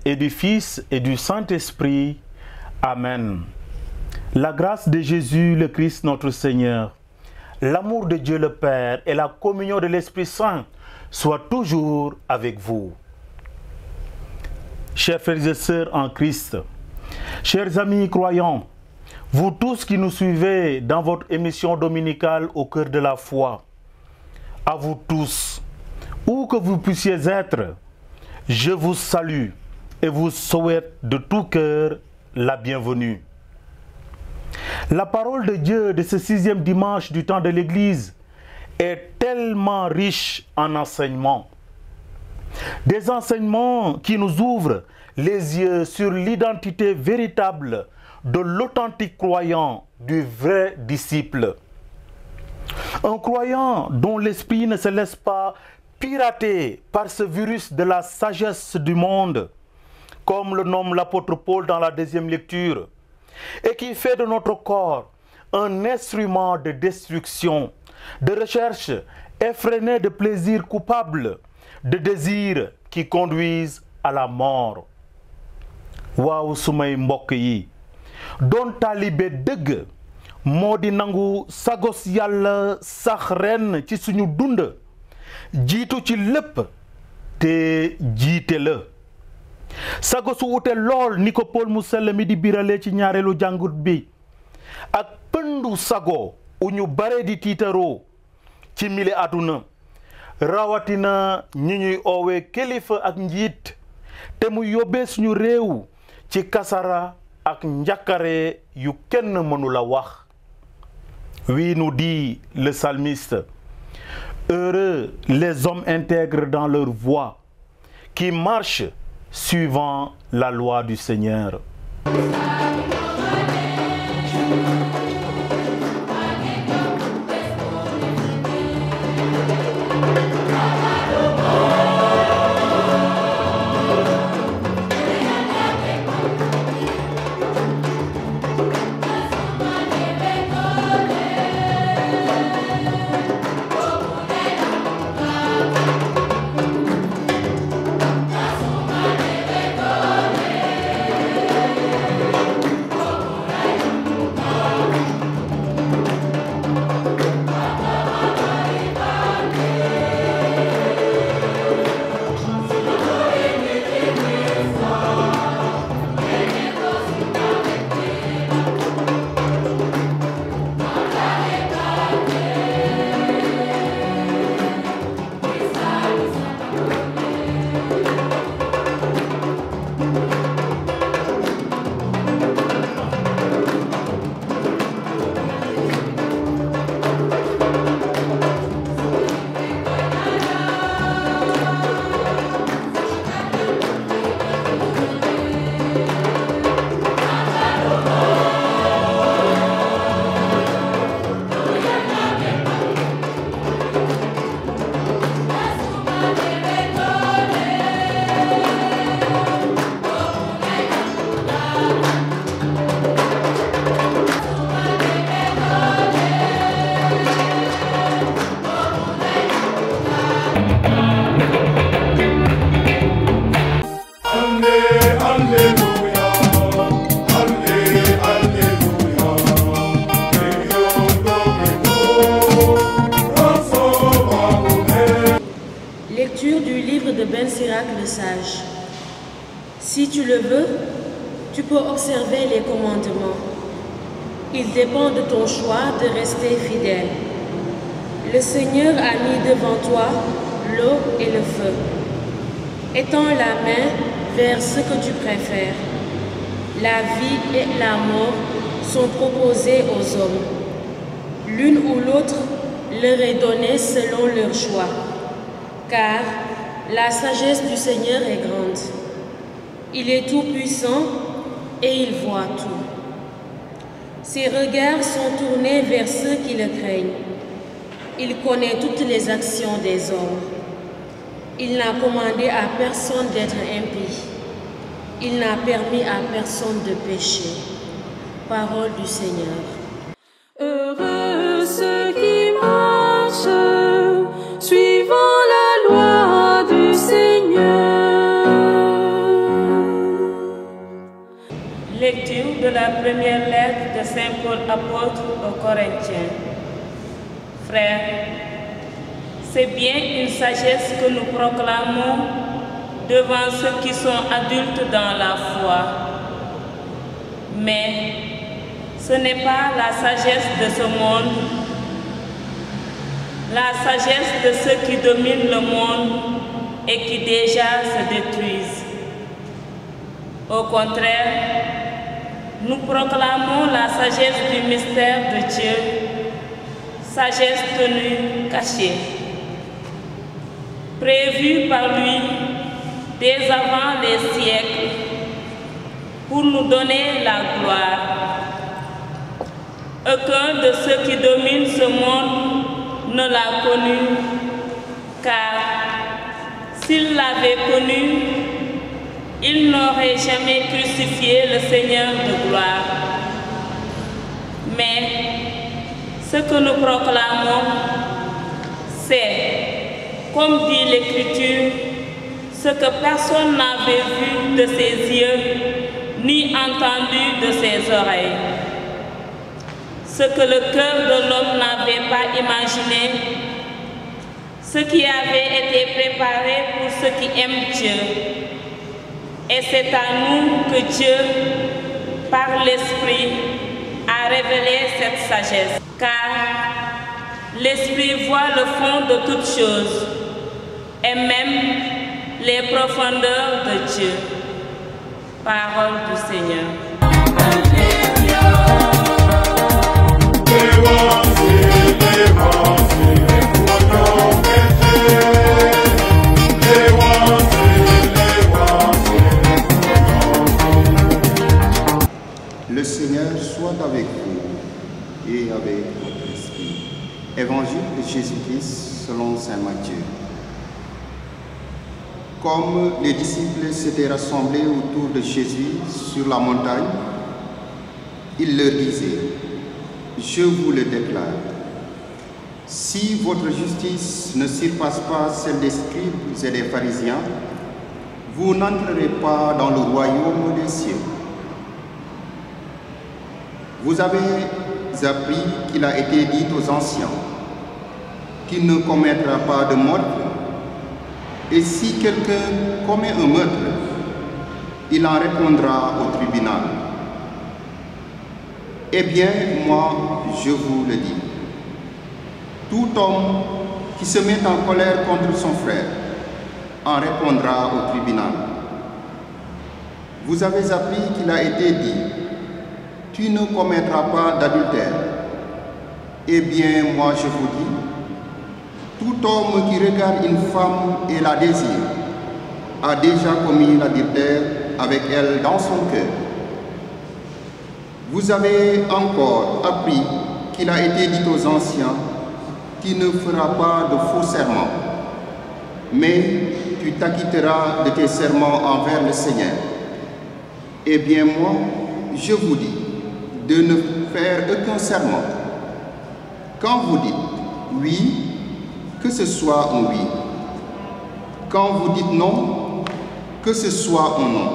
et du Fils et du Saint-Esprit. Amen. La grâce de Jésus le Christ notre Seigneur, l'amour de Dieu le Père et la communion de l'Esprit Saint soient toujours avec vous. Chers frères et sœurs en Christ, chers amis croyants, vous tous qui nous suivez dans votre émission dominicale au cœur de la foi, à vous tous, où que vous puissiez être, je vous salue et vous souhaite de tout cœur la bienvenue. La parole de Dieu de ce 6e dimanche du temps de l'Église est tellement riche en enseignements. Des enseignements qui nous ouvrent les yeux sur l'identité véritable de l'authentique croyant, du vrai disciple. Un croyant dont l'esprit ne se laisse pas pirater par ce virus de la sagesse du monde, comme le nomme l'apôtre Paul dans la 2e lecture, et qui fait de notre corps un instrument de destruction, de recherche effrénée de plaisirs coupables, de désirs qui conduisent à la mort. Waaw sumay mbokk yi doon taalibe dëgg moo di nangu sagos yàlla sax ren ci suñu dund jiitu ci lépp te jiite la sagosu ute lool ni ko Paul mu sell mi di birale ci ñaareelu jàngut bi ak pëndu sago u ñu bare di tiitaroo ci mili àdduna rawatina ñi ñuy oowe kilifa ak njiit te mu yóbbee suñu réew ci kasara ak njàkkare yu kenn mënula wax. Oui, nous dit le psalmiste, heureux les hommes intègres dans leur voie, qui marchent suivant la loi du Seigneur. Si tu le veux, tu peux observer les commandements. Il dépend de ton choix de rester fidèle. Le Seigneur a mis devant toi l'eau et le feu. Étends la main vers ce que tu préfères. La vie et la mort sont proposées aux hommes. L'une ou l'autre leur est donnée selon leur choix, car la sagesse du Seigneur est grande. Il est tout-puissant et il voit tout. Ses regards sont tournés vers ceux qui le craignent. Il connaît toutes les actions des hommes. Il n'a commandé à personne d'être impie. Il n'a permis à personne de pécher. Parole du Seigneur. Heureux ceux qui marchent, suivant la loi du Seigneur. Lecture de la première lettre de Saint Paul apôtre aux Corinthiens. Frères, c'est bien une sagesse que nous proclamons devant ceux qui sont adultes dans la foi. Mais ce n'est pas la sagesse de ce monde, la sagesse de ceux qui dominent le monde et qui déjà se détruisent. Au contraire, nous proclamons la sagesse du mystère de Dieu, sagesse tenue cachée, prévue par lui dès avant les siècles, pour nous donner la gloire. Aucun de ceux qui dominent ce monde ne l'a connu, car s'il l'avait connu, il n'aurait jamais crucifié le Seigneur de gloire. Mais ce que nous proclamons, c'est, comme dit l'Écriture, ce que personne n'avait vu de ses yeux, ni entendu de ses oreilles. Ce que le cœur de l'homme n'avait pas imaginé, ce qui avait été préparé pour ceux qui aiment Dieu. Et c'est à nous que Dieu, par l'Esprit, a révélé cette sagesse. Car l'Esprit voit le fond de toutes choses, et même les profondeurs de Dieu. Parole du Seigneur. Le Seigneur soit avec vous et avec votre esprit. Évangile de Jésus-Christ selon saint Matthieu. Comme les disciples s'étaient rassemblés autour de Jésus sur la montagne, il leur disait: je vous le déclare, si votre justice ne surpasse pas celle des scribes et des pharisiens, vous n'entrerez pas dans le royaume des cieux. Vous avez appris qu'il a été dit aux anciens qu'il ne commettra pas de meurtre, et si quelqu'un commet un meurtre, il en répondra au tribunal. Eh bien, moi, je vous le dis, tout homme qui se met en colère contre son frère en répondra au tribunal. Vous avez appris qu'il a été dit: tu ne commettras pas d'adultère. Eh bien, moi je vous dis, tout homme qui regarde une femme et la désire a déjà commis l'adultère avec elle dans son cœur. Vous avez encore appris qu'il a été dit aux anciens: tu ne feras pas de faux serments, mais tu t'acquitteras de tes serments envers le Seigneur. Eh bien, moi, je vous dis de ne faire aucun serment. Quand vous dites oui, que ce soit un oui. Quand vous dites non, que ce soit un non.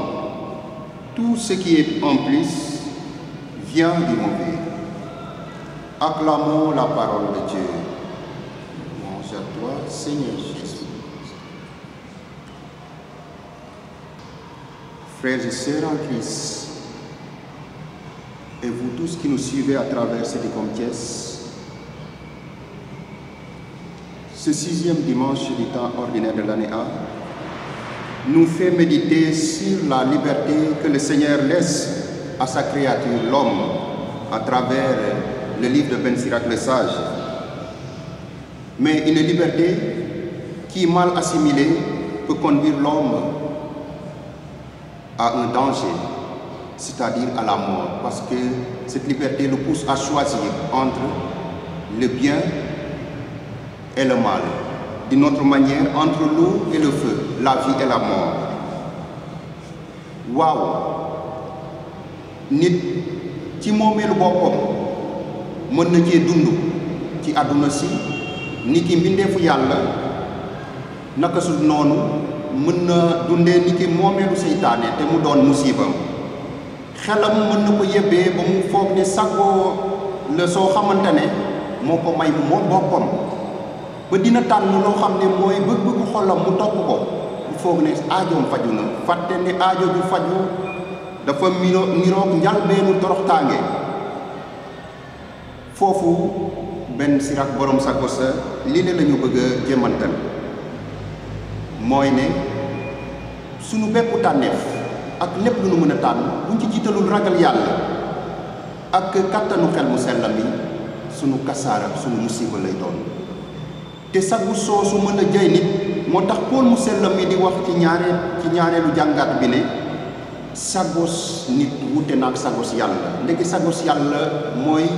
Tout ce qui est en plus vient du mauvais. Acclamons la parole de Dieu. Louange à toi, Seigneur Jésus. Frères et sœurs en Christ, et vous tous qui nous suivez à travers cette compièce, ce 6e dimanche du temps ordinaire de l'année A nous fait méditer sur la liberté que le Seigneur laisse à sa créature, l'homme, à travers le livre de Ben Sirac le Sage. Mais une liberté qui, mal assimilée, peut conduire l'homme à un danger, c'est-à-dire à la mort, parce que cette liberté le pousse à choisir entre le bien et le mal, d'une autre manière, entre l'eau et le feu, la vie et la mort. Waaw, nit ci moomeelu boppam mën na cee dund ci àdduna si, ni ki mbindeefu yàlla naka su noonu mën na dundee ni ki moomeelu seytaane te mu doon musiibam. xelam mën na ko yebbee ba mu foog ne saggoo la soo xamante ne moo ko may moom boppam ba dina tànn loo xam ne mooy bëgg-bëggu xolam mu topp ko mu foog ne aajoom faju na fàtte ne aajo ju faju dafa niroog njalbeenu toroxtaange foofu benn Sirach borom Sagossa lii la ñu bëgg a jëmmantal mooy ne sunu bépp tànneef ak lépp lu nu mën a tànn buñ ci jiitalul ragal yàlla ak kattanu xel mu sell mi sunu kasaara sunu musiba lay doon te sagu soosu mën a jay nit moo tax Paul mu sell mi di wax ci ñaareelu jàngat bi ne sagos nit wute na ak sagos yàlla ndeke sagos yàlla mooy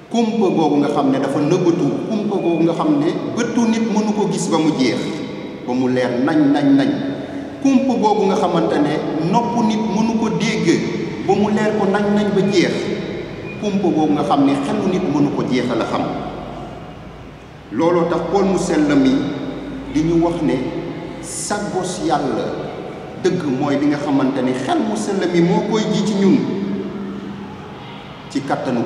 kumpa googu nga xam ne dafa nëbbatu kumpa googu nga xam ne bëtu nit mënu ko gis ba mu jeex ba mu leer nañ kumpa googu nga xamante ne nopp nit mënu ko dégg ba mu leer ko nañ ba jeex kumpa googu nga xam ne xelu nit mënu ko jeexal a xam looloo tax Paul mu sell mi di ñu wax ne sagos yàlla dëgg mooy li nga xamante ne xel mu sell mi moo koy ji ci ñun ci kattanu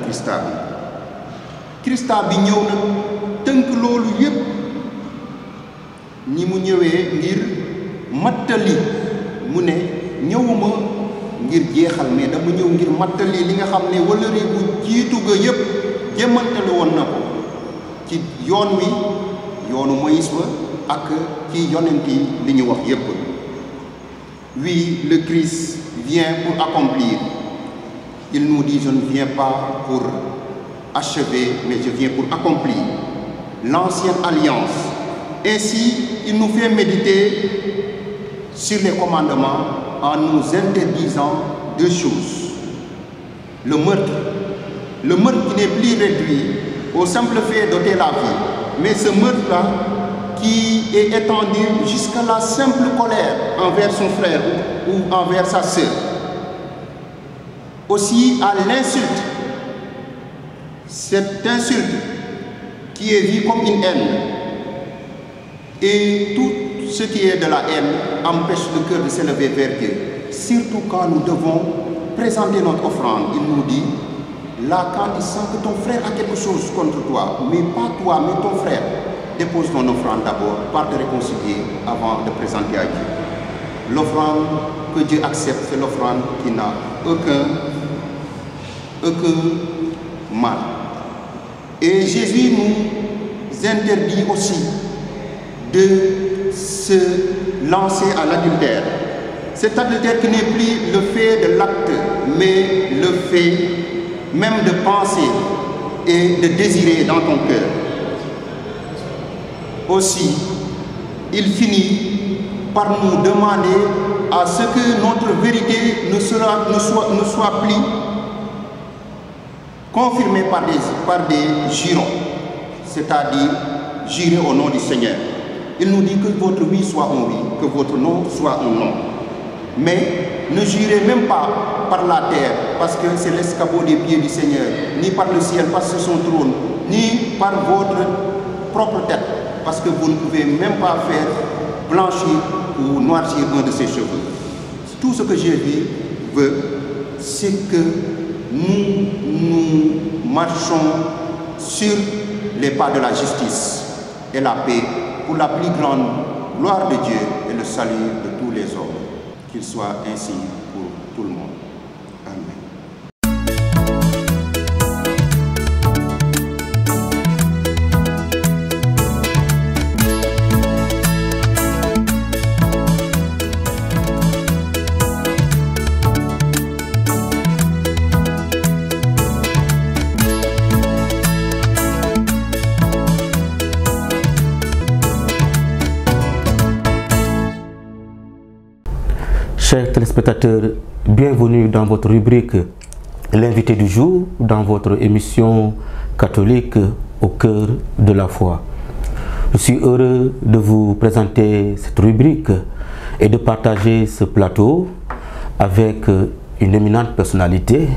Krista bi ñëw na tënk loolu yépp ñi mu ñëwee ngir mattali mu ne ñëwuma ngir jeexal mais dama ñëw ngir mattali li nga xam ne wëllëre bu jiitu ga yépp jëmmantale woon na ko ci yoon wi yoonu Moïse ba ak ci yonent yi li ñu wax yépp. Oui, le Christ vient pour accomplir. Il nous dit, je ne viens pas pour achever, mais je viens pour accomplir l'ancienne alliance. Ainsi, il nous fait méditer sur les commandements en nous interdisant deux choses. Le meurtre qui n'est plus réduit au simple fait d'ôter la vie, mais ce meurtre-là qui est étendu jusqu'à la simple colère envers son frère ou envers sa sœur. Aussi à l'insulte, cette insulte qui est vue comme une haine. Et tout ce qui est de la haine empêche le cœur de s'élever vers Dieu. Surtout quand nous devons présenter notre offrande. Il nous dit, là quand tu sens que ton frère a quelque chose contre toi, mais pas toi, mais ton frère, dépose ton offrande d'abord, par te réconcilier avant de présenter à Dieu. L'offrande que Dieu accepte, c'est l'offrande qui n'a aucun mal. Et Jésus nous interdit aussi de se lancer à l'adultère. Cet adultère qui n'est plus le fait de l'acte, mais le fait même de penser et de désirer dans ton cœur. Aussi, il finit par nous demander à ce que notre vérité ne soit plus confirmée par des jurons, c'est-à-dire jurer au nom du Seigneur. Il nous dit que votre oui soit un oui, que votre non soit un non. Mais ne jurez même pas par la terre, parce que c'est l'escabeau des pieds du Seigneur, ni par le ciel, parce que c'est son trône, ni par votre propre tête, parce que vous ne pouvez même pas faire blanchir ou noircir un de ses cheveux. Tout ce que Jésus veut, c'est que nous marchons sur les pas de la justice et la paix pour la plus grande gloire de Dieu et le salut de tous les hommes. Qu'il soit ainsi pour tout le monde. Amen. Chers téléspectateurs, bienvenue dans votre rubrique L'invité du jour, dans votre émission catholique au cœur de la foi. Je suis heureux de vous présenter cette rubrique et de partager ce plateau avec une éminente personnalité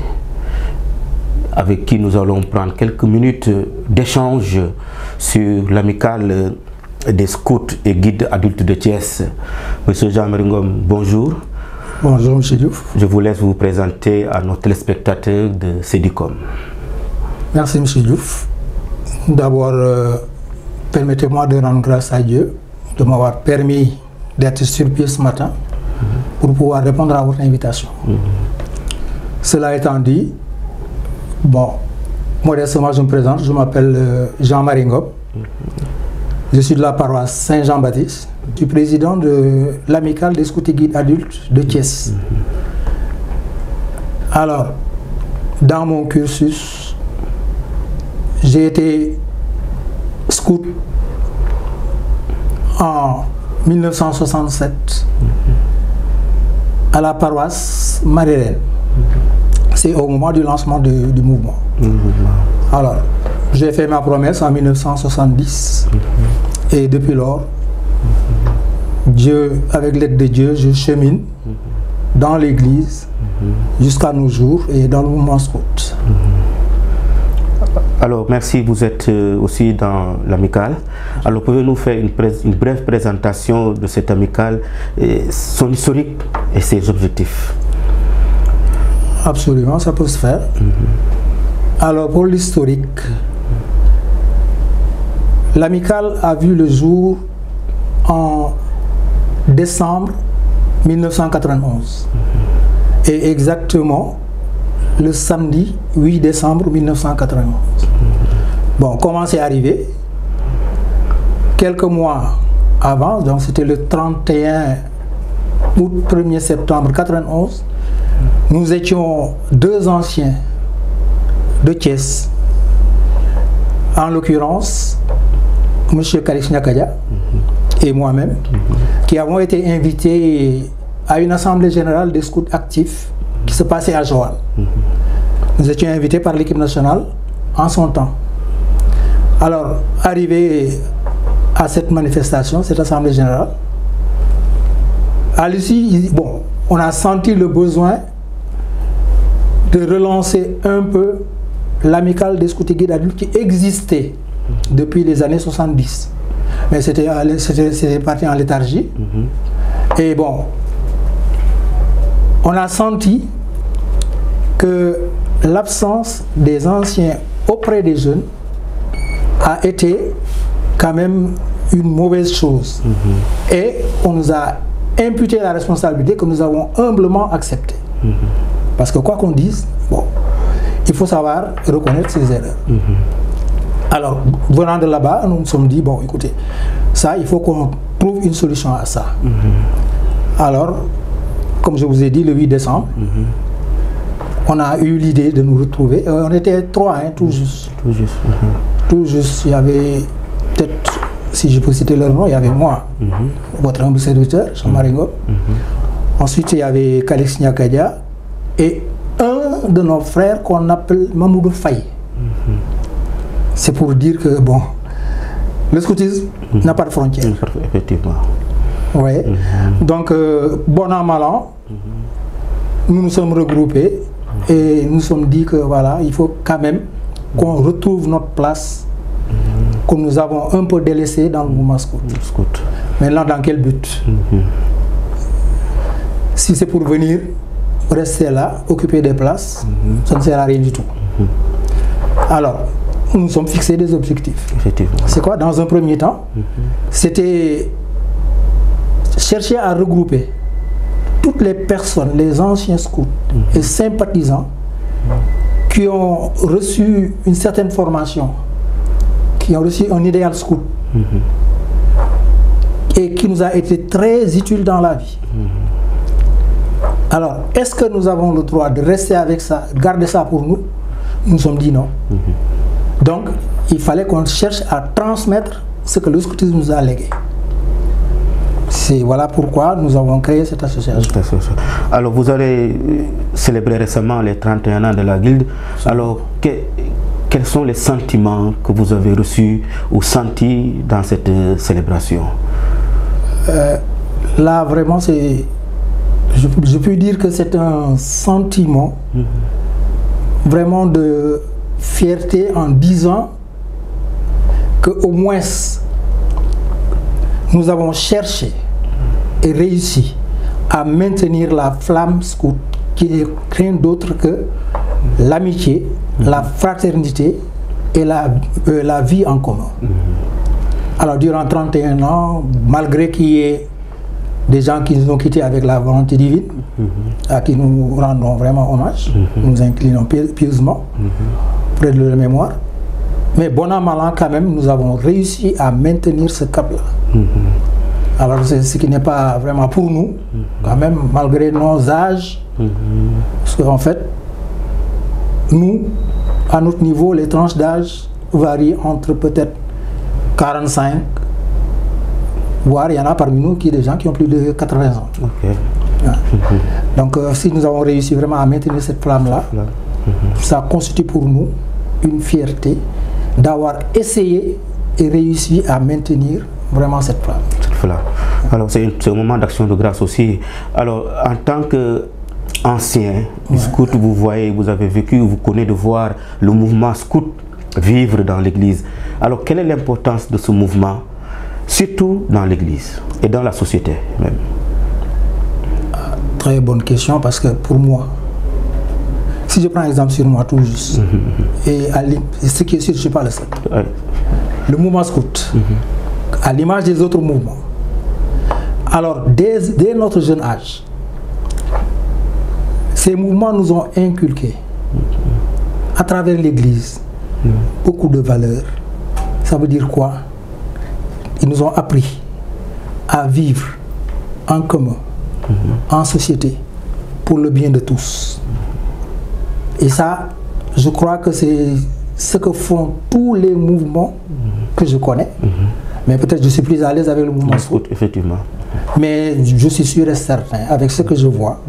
avec qui nous allons prendre quelques minutes d'échange sur l'amicale des scouts et guides adultes de Thiès. Monsieur Jean-Marie Ngom, bonjour. Bonjour, M. Diouf. Je vous laisse vous présenter à nos téléspectateurs de Sédicom. Merci, M. Diouf. D'abord, permettez-moi de rendre grâce à Dieu de m'avoir permis d'être sur pied ce matin pour pouvoir répondre à votre invitation. Cela étant dit, bon, modestement, je me présente. Je m'appelle Jean-Marie Ngom. Je suis de la paroisse Saint-Jean-Baptiste. Je suis président de l'amicale des scouts et guides adultes de Thiès. Alors, dans mon cursus, j'ai été scout en 1967 à la paroisse Marie-Reine. C'est au moment du lancement du mouvement. Alors, j'ai fait ma promesse en 1970 et depuis lors, Dieu, avec l'aide de Dieu, je chemine dans l'église jusqu'à nos jours et dans le mouvement scout. Alors, merci, vous êtes aussi dans l'amicale. Alors, pouvez-vous nous faire une brève présentation de cette amicale, son historique et ses objectifs? Absolument, ça peut se faire. Alors, pour l'historique, l'amicale a vu le jour en décembre 1991 et exactement le samedi 8 décembre 1991. Bon, comment c'est arrivé? Quelques mois avant, donc c'était le 31 août 1er septembre 91, nous étions deux anciens de Thiès, en l'occurrence M. Kalix Nyakadia et moi-même, qui avons été invités à une assemblée générale des scouts actifs qui se passait à Joal. Nous étions invités par l'équipe nationale en son temps. Alors, arrivé à cette manifestation, cette assemblée générale, à l'issue, bon, on a senti le besoin de relancer un peu l'amicale des scouts et guides adultes qui existait depuis les années 70. Mais c'était parti en léthargie. Et bon, on a senti que l'absence des anciens auprès des jeunes a été quand même une mauvaise chose. Et on nous a imputé la responsabilité que nous avons humblement acceptée. Parce que quoi qu'on dise, bon, il faut savoir reconnaître ses erreurs. Alors, venant de là-bas, nous nous sommes dit, bon, écoutez, ça, il faut qu'on trouve une solution à ça. Alors, comme je vous ai dit, le 8 décembre, on a eu l'idée de nous retrouver. On était trois, hein, tout juste. Tout juste, il y avait peut-être, si je peux citer leur nom, il y avait moi, votre humble serviteur, Jean-Marie Ngom. Ensuite, il y avait Kalix Nyakadia et un de nos frères qu'on appelle Mamoudou Faye. C'est pour dire que, bon, le scoutisme n'a pas de frontières. Effectivement. Oui. Donc, bon an, mal an, nous nous sommes regroupés et nous nous sommes dit que, voilà, il faut quand même qu'on retrouve notre place que nous avons un peu délaissée dans le mouvement scout. Maintenant, dans quel but? Si c'est pour venir rester là, occuper des places, ça ne sert à rien du tout. Alors, nous nous sommes fixés des objectifs. C'est quoi? Dans un premier temps, c'était chercher à regrouper toutes les personnes, les anciens scouts et sympathisants qui ont reçu une certaine formation, qui ont reçu un idéal scout et qui nous a été très utile dans la vie. Alors, est-ce que nous avons le droit de rester avec ça, de garder ça pour nous? Nous nous sommes dit non. Donc, il fallait qu'on cherche à transmettre ce que le scoutisme nous a légué. Voilà pourquoi nous avons créé cette association. Alors, vous avez célébré récemment les 31 ans de la Guilde. Alors, quels sont les sentiments que vous avez reçus ou sentis dans cette célébration? Là, vraiment, c'est... Je peux dire que c'est un sentiment vraiment de fierté en disant qu'au moins nous avons cherché et réussi à maintenir la flamme scout, qui est rien d'autre que l'amitié, la fraternité et la vie en commun. Alors durant 31 ans, malgré qu'il y ait des gens qui nous ont quittés avec la volonté divine, à qui nous rendons vraiment hommage, nous inclinons pieusement près de leur mémoire, mais bon an mal an quand même, nous avons réussi à maintenir ce cap-là. Alors c'est ce qui n'est pas vraiment pour nous, quand même, malgré nos âges, parce qu'en fait, nous, à notre niveau, les tranches d'âge varient entre peut-être 45, voire il y en a parmi nous qui des gens qui ont plus de 80 ans. Okay. Donc si nous avons réussi vraiment à maintenir cette flamme-là, ça constitue pour nous une fierté d'avoir essayé et réussi à maintenir vraiment cette flamme. Voilà. Alors c'est un moment d'action de grâce aussi. Alors en tant qu'ancien scout, vous voyez, vous avez vécu, vous connaissez de voir le mouvement scout vivre dans l'église. Alors quelle est l'importance de ce mouvement, surtout dans l'église et dans la société même? Très bonne question, parce que pour moi, si je prends un exemple sur moi tout juste, et ce qui est sûr, je ne suis pas le seul. Le mouvement scout, à l'image des autres mouvements, alors dès notre jeune âge, ces mouvements nous ont inculqué à travers l'église beaucoup de valeurs. Ça veut dire quoi? Ils nous ont appris à vivre en commun, en société, pour le bien de tous. Et ça, je crois que c'est ce que font tous les mouvements que je connais. Mais peut-être je suis plus à l'aise avec le mouvement scout. Effectivement. Mais je suis sûr et certain, avec ce que je vois,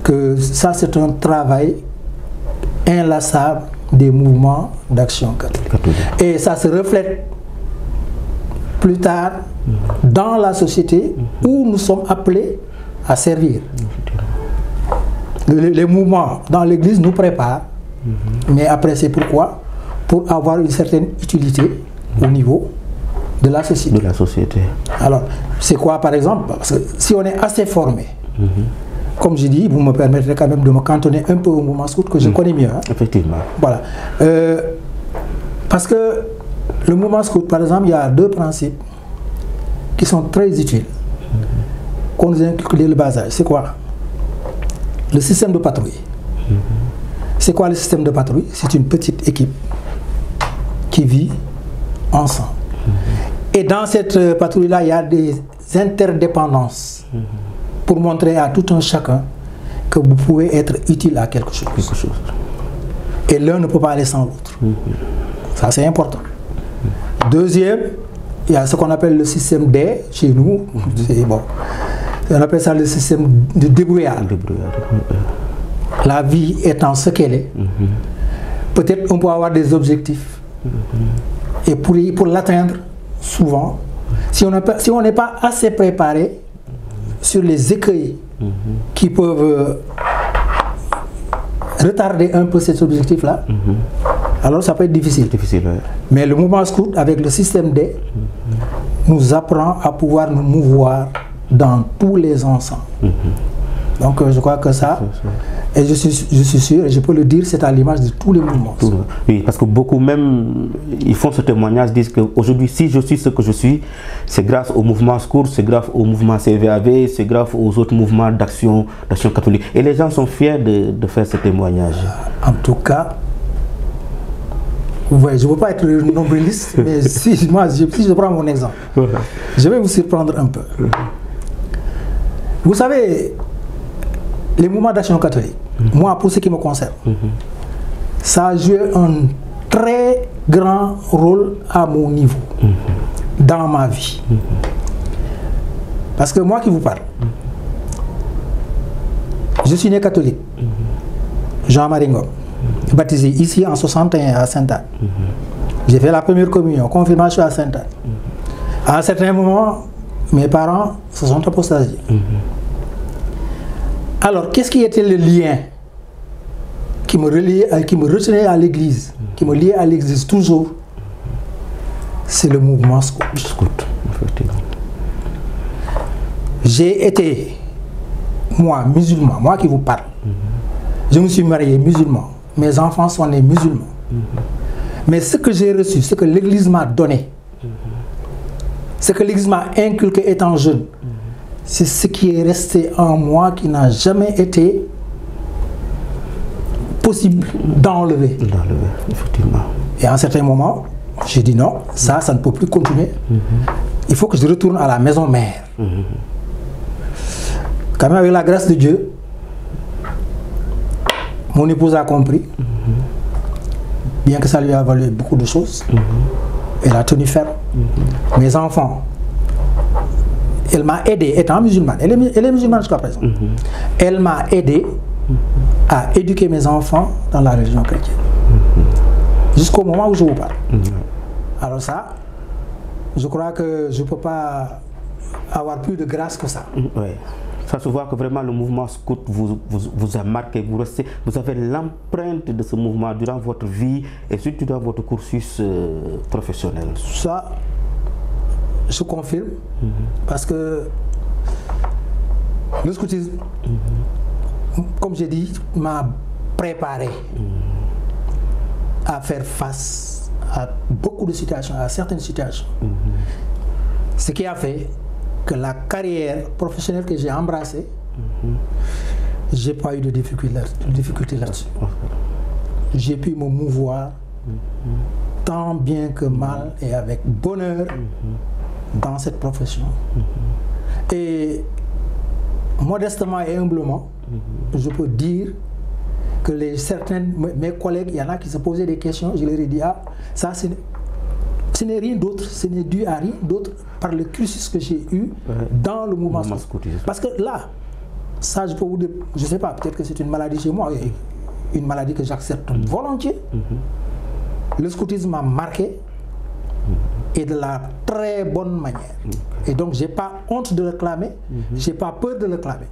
que ça c'est un travail inlassable des mouvements d'action catholique. Et ça se reflète plus tard dans la société où nous sommes appelés à servir. Les mouvements dans l'église nous préparent, mais après c'est pourquoi? Pour avoir une certaine utilité au niveau de la société. De la société. Alors, c'est quoi par exemple? Parce que si on est assez formé, comme je dis, vous me permettrez quand même de me cantonner un peu au mouvement scout que je connais mieux. Hein? Effectivement. Voilà. Parce que le mouvement scout, par exemple, il y a deux principes qui sont très utiles, qu'on nous inculque dès le bas âge. C'est quoi? Le système de patrouille. C'est quoi le système de patrouille? C'est une petite équipe qui vit ensemble. Et dans cette patrouille-là, il y a des interdépendances pour montrer à tout un chacun que vous pouvez être utile à quelque chose. Et l'un ne peut pas aller sans l'autre. Ça, c'est important. Deuxième, il y a ce qu'on appelle le système D chez nous. Bon. On appelle ça le système de débrouillard. La vie étant ce qu'elle est, peut-être on peut avoir des objectifs. Et pour l'atteindre, souvent, si on n'est pas assez préparé sur les écueils qui peuvent retarder un peu cet objectif-là, alors ça peut être difficile. Mais le mouvement scout, avec le système D, nous apprend à pouvoir nous mouvoir dans tous les ensembles. Donc je crois que ça, et je suis sûr, et je peux le dire, c'est à l'image de tous les mouvements. Oui, parce que beaucoup même, ils font ce témoignage, disent qu'aujourd'hui, si je suis ce que je suis, c'est grâce au mouvement scout, c'est grâce au mouvement CVAV, c'est grâce aux autres mouvements d'action catholique. Et les gens sont fiers de faire ce témoignage. En tout cas, vous voyez, je ne veux pas être nombriliste, mais si je prends mon exemple, je vais vous surprendre un peu. Vous savez, les mouvements d'action catholique, moi, pour ce qui me concerne, ça a joué un très grand rôle à mon niveau, dans ma vie. Parce que moi qui vous parle, je suis né catholique, Jean-Marie Ngom, baptisé ici en 61 à Sainte-Anne. J'ai fait la première communion, confirmation à Sainte-Anne. À un certain moment, mes parents se sont apostasiés. Alors, qu'est-ce qui était le lien qui me retenait à l'église, qui me liait à l'église toujours? C'est le mouvement scout. Effectivement. J'ai été moi, musulman, moi qui vous parle, je me suis marié musulman, mes enfants sont nés musulmans. Mais ce que j'ai reçu, ce que l'Église m'a donné, ce que l'Église m'a inculqué étant jeune, c'est ce qui est resté en moi, qui n'a jamais été possible d'enlever. Effectivement. Et à un certain moment, j'ai dit non, ça ne peut plus continuer. Il faut que je retourne à la maison mère. Quand même, avec la grâce de Dieu, mon épouse a compris, bien que ça lui a valu beaucoup de choses. Elle a tenu ferme. Mes enfants, elle m'a aidé, étant musulmane, elle est musulmane jusqu'à présent. Elle m'a aidé à éduquer mes enfants dans la religion chrétienne. Jusqu'au moment où je vous parle. Alors ça, je crois que je ne peux pas avoir plus de grâce que ça. Ouais. Ça se voit que vraiment le mouvement scout vous a marqué, vous avez l'empreinte de ce mouvement durant votre vie et surtout dans votre cursus professionnel. Ça, je confirme, parce que le scoutisme, comme j'ai dit, m'a préparé à faire face à beaucoup de situations, à certaines situations. Ce qui a fait que la carrière professionnelle que j'ai embrassée, j'ai pas eu de difficulté là-dessus. J'ai pu me mouvoir tant bien que mal et avec bonheur dans cette profession. Et modestement et humblement, je peux dire que mes collègues, il y en a qui se posaient des questions, je leur ai dit, ah, ça ce n'est rien d'autre, ce n'est dû à rien d'autre par le cursus que j'ai eu dans le mouvement scoutisme. Parce que là, ça je peux vous dire, je ne sais pas, peut-être que c'est une maladie chez moi, une maladie que j'accepte volontiers. Le scoutisme m'a marqué et de la très bonne manière. Et donc je n'ai pas honte de le clamer, je n'ai pas peur de le clamer.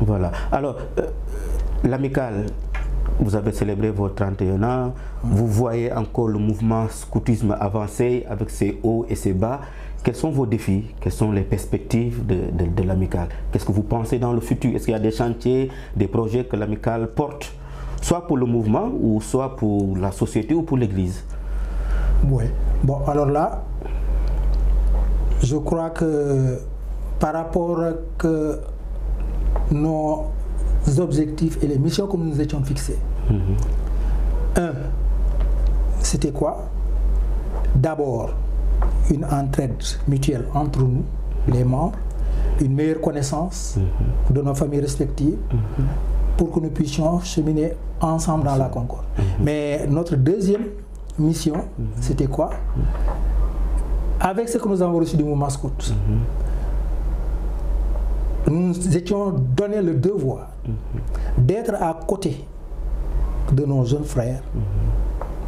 Voilà. Alors, l'amicale, vous avez célébré vos 31 ans, vous voyez encore le mouvement scoutisme avancer avec ses hauts et ses bas. Quels sont vos défis? Quelles sont les perspectives de l'amicale? Qu'est-ce que vous pensez dans le futur? Est-ce qu'il y a des chantiers, des projets que l'amicale porte, soit pour le mouvement, ou soit pour la société ou pour l'Église? Oui. Bon, alors là, je crois que par rapport à nos objectifs et les missions que nous nous étions fixées. Un, c'était quoi? D'abord, une entraide mutuelle entre nous, les membres, une meilleure connaissance de nos familles respectives, pour que nous puissions cheminer ensemble dans la concorde. Mais notre deuxième mission, c'était quoi? Avec ce que nous avons reçu du mouvement scout, nous étions donné le devoir d'être à côté de nos jeunes frères,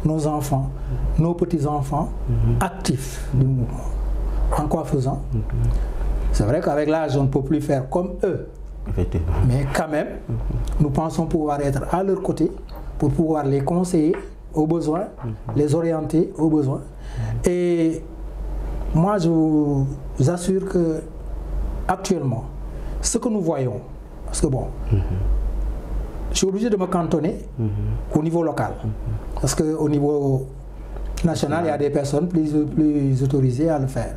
nos enfants, nos petits-enfants actifs du mouvement. En quoi faisant? C'est vrai qu'avec l'âge, on ne peut plus faire comme eux. Mais quand même, nous pensons pouvoir être à leur côté pour pouvoir les conseiller aux besoins, les orienter aux besoins. Et moi, je vous assure que actuellement, ce que nous voyons, parce que bon, je suis obligé de me cantonner au niveau local, parce qu'au niveau national, il y a des personnes plus autorisées à le faire.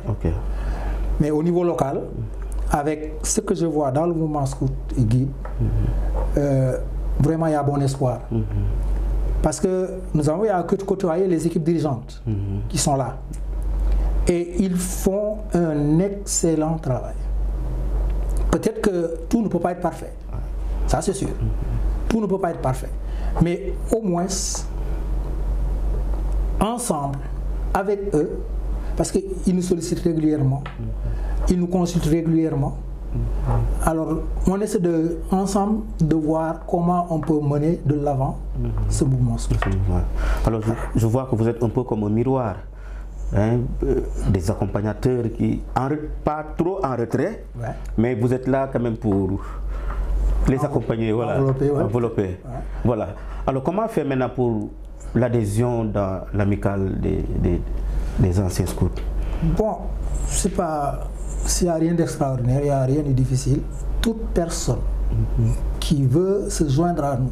Mais au niveau local, avec ce que je vois dans le mouvement scout et guide, vraiment il y a bon espoir. Parce que nous avons côtoyé les équipes dirigeantes qui sont là. Et ils font un excellent travail. Peut-être que tout ne peut pas être parfait. Ça c'est sûr. Tout ne peut pas être parfait. Mais au moins, ensemble, avec eux, parce qu'ils nous sollicitent régulièrement, ils nous consultent régulièrement. Alors, on essaie ensemble de voir comment on peut mener de l'avant ce mouvement. Alors, je vois que vous êtes un peu comme un miroir, hein, des accompagnateurs qui, pas trop en retrait, mais vous êtes là quand même pour les accompagner, voilà, envelopper. Voilà. Alors, comment faire maintenant pour l'adhésion dans l'amicale des anciens scouts? Bon, c'est pas... S'il n'y a rien d'extraordinaire, il n'y a rien de difficile. toute personne qui veut se joindre à nous,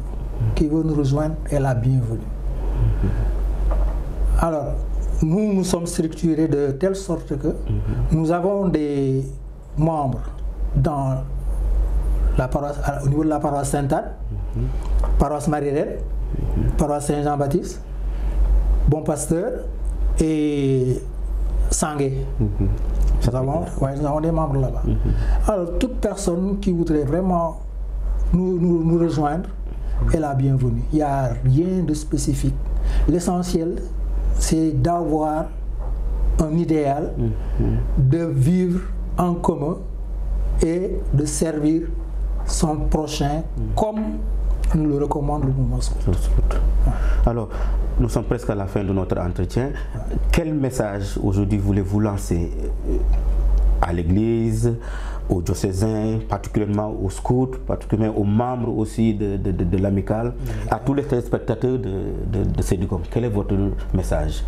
qui veut nous rejoindre, est la bienvenue. Alors, nous sommes structurés de telle sorte que nous avons des membres dans la paroisse, au niveau de la paroisse Sainte-Anne, paroisse Marie-Reine, paroisse Saint-Jean-Baptiste, Bon Pasteur et Sangué. Nous avons des membres là-bas. Alors, toute personne qui voudrait vraiment nous rejoindre est la bienvenue. Il n'y a rien de spécifique. L'essentiel, c'est d'avoir un idéal, de vivre en commun et de servir son prochain comme nous le recommande le mouvement scout. Alors, nous sommes presque à la fin de notre entretien. Quel message aujourd'hui voulez-vous lancer à l'Église, aux diocésains, particulièrement aux scouts, particulièrement aux membres aussi de l'amicale, à tous les téléspectateurs de Sédicom? Quel est votre message?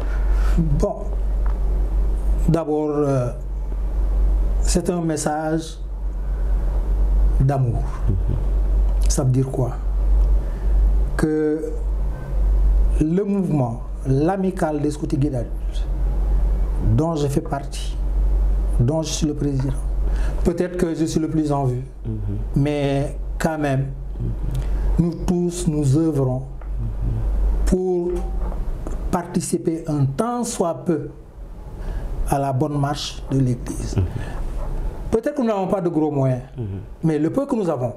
Bon, d'abord, c'est un message d'amour. Ça veut dire quoi? Que le mouvement, l'amicale des scouts et guides adultes, dont je fais partie, dont je suis le président, peut-être que je suis le plus en vue, mais quand même, nous tous, nous œuvrons pour participer un tant soit peu à la bonne marche de l'Église. Peut-être que nous n'avons pas de gros moyens, mais le peu que nous avons,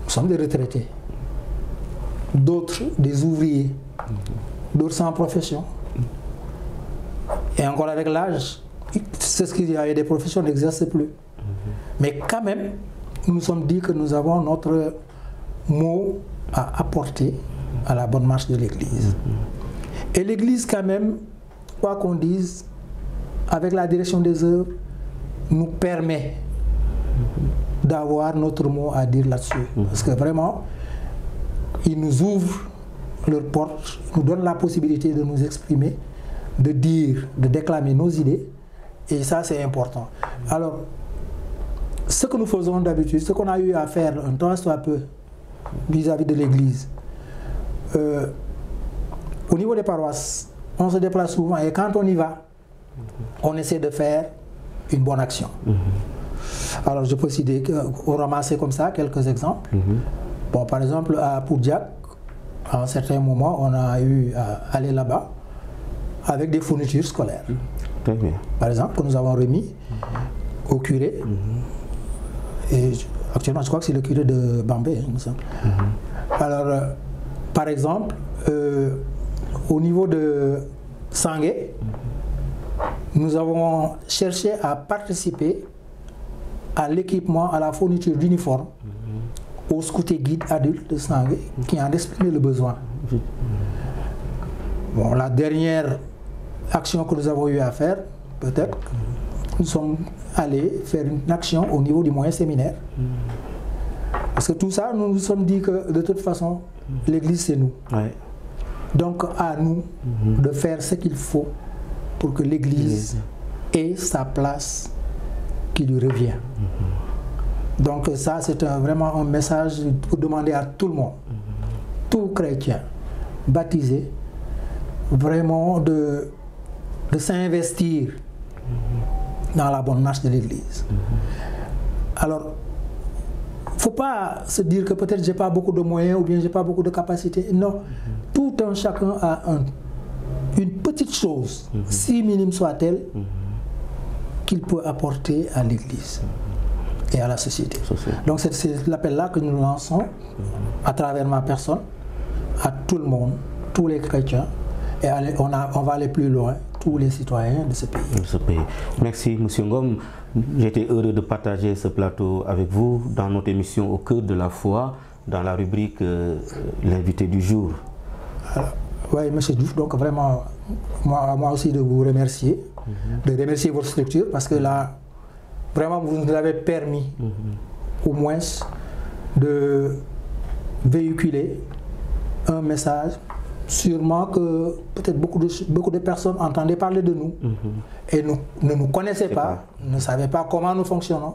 nous sommes des retraités, d'autres des ouvriers, d'autres sans profession. Et encore avec l'âge, c'est ce qu'il y a, des professions n'exercent plus. Mais quand même, nous nous sommes dit que nous avons notre mot à apporter à la bonne marche de l'Église. Et l'Église quand même, quoi qu'on dise, avec la direction des œuvres, nous permet d'avoir notre mot à dire là-dessus. Parce que vraiment, ils nous ouvrent leurs portes, nous donnent la possibilité de nous exprimer, de dire, de déclamer nos idées. Et ça, c'est important. Alors, ce que nous faisons d'habitude, ce qu'on a eu à faire un temps soit peu vis-à-vis de l'Église, au niveau des paroisses, on se déplace souvent et quand on y va, on essaie de faire une bonne action. Alors, je peux citer, on ramassait comme ça quelques exemples. Bon, par exemple, à Poudjak, à un certain moment, on a eu à aller là-bas avec des fournitures scolaires. Très bien. Par exemple, que nous avons remis au curé. Et actuellement, je crois que c'est le curé de Bambé, il me semble. Alors, par exemple, au niveau de Sangué, nous avons cherché à participer à l'équipement, à la fourniture d'uniformes aux scouts et guides adultes de Sangué qui en exprimaient le besoin. Bon, la dernière action que nous avons eu à faire, peut-être, nous sommes allés faire une action au niveau du moyen séminaire. Parce que tout ça, nous nous sommes dit que de toute façon, l'Église c'est nous. Donc à nous de faire ce qu'il faut pour que l'Église ait sa place qui lui revient. Donc ça, c'est vraiment un message pour demander à tout le monde, tout chrétien, baptisé, vraiment de s'investir dans la bonne marche de l'Église. Alors, il ne faut pas se dire que peut-être j'ai pas beaucoup de moyens ou bien j'ai pas beaucoup de capacités. Non, tout un chacun a une petite chose, si minime soit-elle, qu'il peut apporter à l'Église et à la société. Donc c'est l'appel-là que nous lançons à travers ma personne, à tout le monde, tous les chrétiens, et on va aller plus loin, tous les citoyens de ce pays. Merci M. Ngom, j'ai été heureux de partager ce plateau avec vous dans notre émission Au cœur de la foi, dans la rubrique l'invité du jour. Oui, M. Diouf, donc vraiment, moi aussi de vous remercier, de remercier votre structure, parce que là, vraiment, vous nous avez permis, au moins, de véhiculer un message. Sûrement que peut-être beaucoup de personnes entendaient parler de nous, et ne nous connaissaient pas, ne savaient pas comment nous fonctionnons.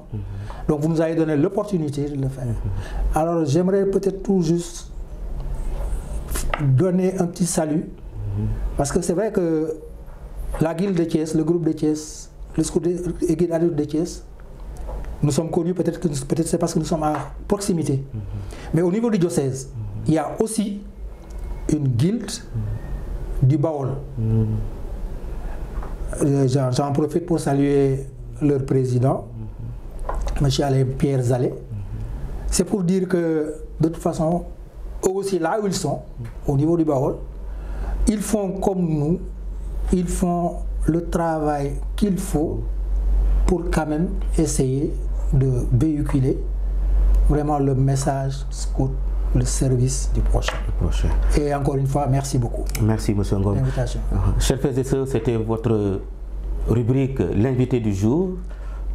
Donc vous nous avez donné l'opportunité de le faire. Alors j'aimerais peut-être tout juste donner un petit salut, parce que c'est vrai que la guilde de Thiès, le groupe de Thiès, le scout et guide adulte de Thiès, nous sommes connus, peut-être c'est parce que nous sommes à proximité. Mais au niveau du diocèse, il y a aussi une guilde du Baol. J'en profite pour saluer leur président, M. Alain Pierre Zalé. C'est pour dire que, de toute façon, eux aussi, là où ils sont, au niveau du Baol, ils font comme nous, ils font le travail qu'il faut pour quand même essayer de véhiculer vraiment le message scout, le service du prochain. Et encore une fois, merci beaucoup. Merci, M. Ngom. Chers frères et sœurs, c'était votre rubrique L'invité du jour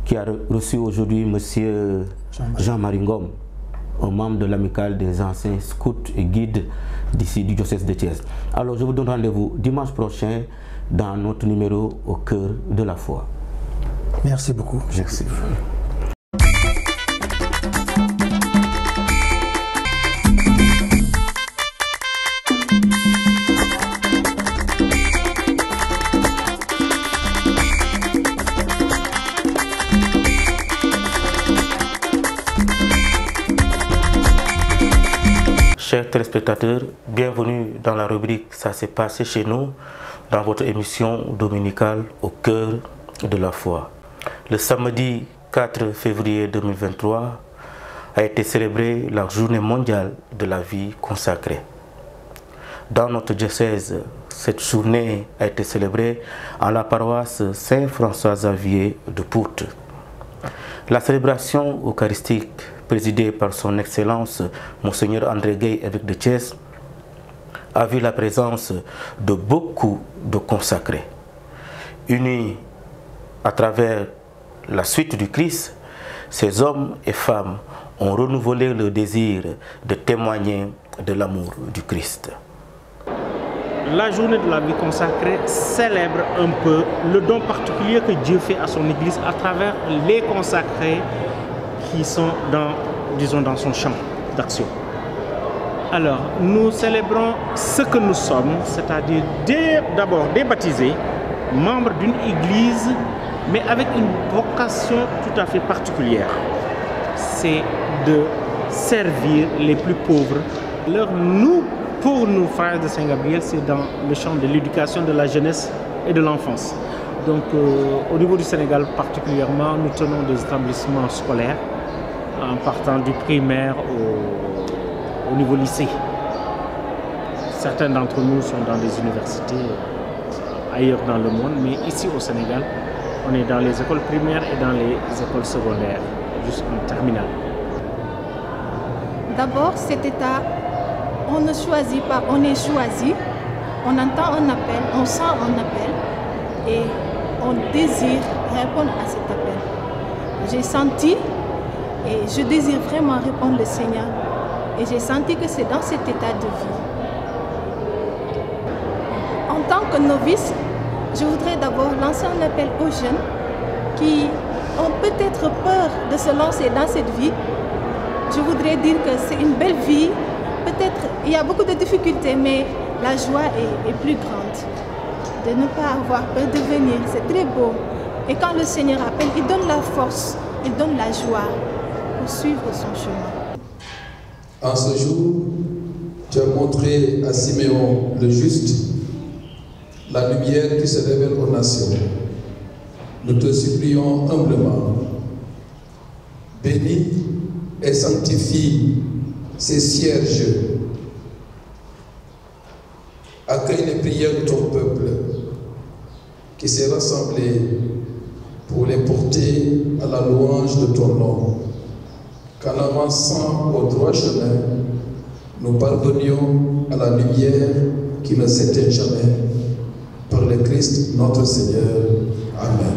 qui a reçu aujourd'hui M. Jean-Marie Ngom, un membre de l'amicale des anciens scouts et guides d'ici du diocèse de Thiès. Alors, je vous donne rendez-vous dimanche prochain dans notre numéro Au cœur de la foi. Merci beaucoup. Merci. Chers téléspectateurs, bienvenue dans la rubrique Ça s'est passé chez nous, dans votre émission dominicale Au cœur de la foi. Le samedi 4 février 2023 a été célébrée la journée mondiale de la vie consacrée. Dans notre diocèse, cette journée a été célébrée en la paroisse Saint-François-Xavier de Pout. La célébration eucharistique présidée par son Excellence Monseigneur André Gueye, évêque de Thiès, a vu la présence de beaucoup de consacrés. Unis à travers la suite du Christ, ces hommes et femmes ont renouvelé le désir de témoigner de l'amour du Christ. La journée de la vie consacrée célèbre un peu le don particulier que Dieu fait à son Église à travers les consacrés qui sont dans son champ d'action. Alors, nous célébrons ce que nous sommes, c'est-à-dire d'abord des baptisés, membres d'une Église, mais avec une vocation tout à fait particulière. C'est de servir les plus pauvres. Pour nous, frères de Saint-Gabriel, c'est dans le champ de l'éducation de la jeunesse et de l'enfance. Donc, au niveau du Sénégal particulièrement, nous tenons des établissements scolaires, en partant du primaire au niveau lycée. Certains d'entre nous sont dans des universités ailleurs dans le monde, mais ici au Sénégal, on est dans les écoles primaires et dans les écoles secondaires, jusqu'en terminale. D'abord, cet état, on ne choisit pas, on est choisi, on entend un appel, on sent un appel et on désire répondre à cet appel. J'ai senti et je désire vraiment répondre au Seigneur et j'ai senti que c'est dans cet état de vie. En tant que novice, je voudrais d'abord lancer un appel aux jeunes qui ont peut-être peur de se lancer dans cette vie. Je voudrais dire que c'est une belle vie. Peut-être il y a beaucoup de difficultés, mais la joie est plus grande. De ne pas avoir peur de venir, c'est très beau. Et quand le Seigneur appelle, il donne la force, il donne la joie pour suivre son chemin. En ce jour, tu as montré à Siméon le juste la lumière qui se révèle aux nations. Nous te supplions humblement, bénis et sanctifie ces cierges. Accueille les prières de ton peuple qui s'est rassemblé pour les porter à la louange de ton nom. Qu'en avançant au droit chemin, nous parvenions à la lumière qui ne s'éteint jamais. Par le Christ notre Seigneur. Amen.